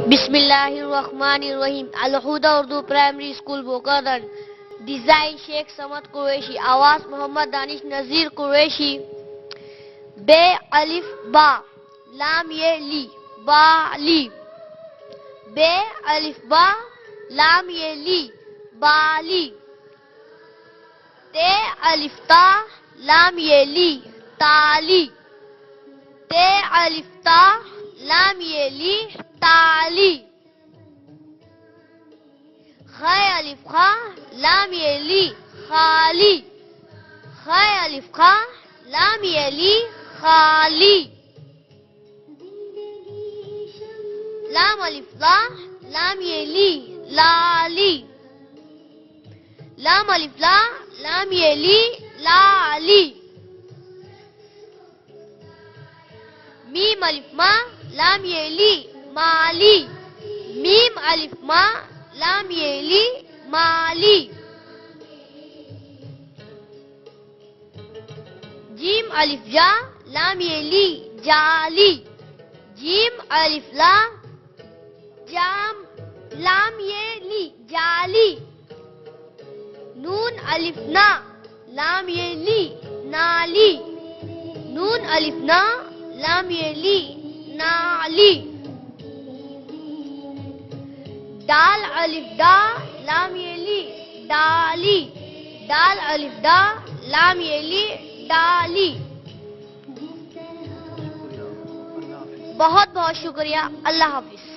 बिस्मिल्लाहिर्रहमानिर्रहीम। Al Huda Urdu primary school Bokadan. Design Sheikh Samad Qureshi. आवाज मोहम्मद दानिश नजीर कुरैशी। बे अलिफ बा लाम ये ली बाली। बे अलिफ बा लाम ये ली बाली। ते अलिफ ता लाम ये ली ताली। ते अलिफ ता लाम ये ली ताली। ख अलिफ खा लाम ये ली खाली। ख अलिफ खा लाम ये ली खाली। लाम अलिफ ला लाम ये ली लाली। लाम अलिफ ला लाम ये ली लाली। मीम अलिफ मा लाम ये ली माली। मीम अलिफ मा लाम ये ली माली। जीम अलिफ जा लाम ये ली जाली। जीम अलिफ ला जाम लाम ये ली जाली। नून अलिफ ना लाम ये ली नाली। नून अलिफ ना लाम ये ली नाली। दाल अलिफ डा लाम ये ली डाली। दाल अलिफ डा लाम ये ली डाली। बहुत बहुत शुक्रिया। अल्लाह हाफिज।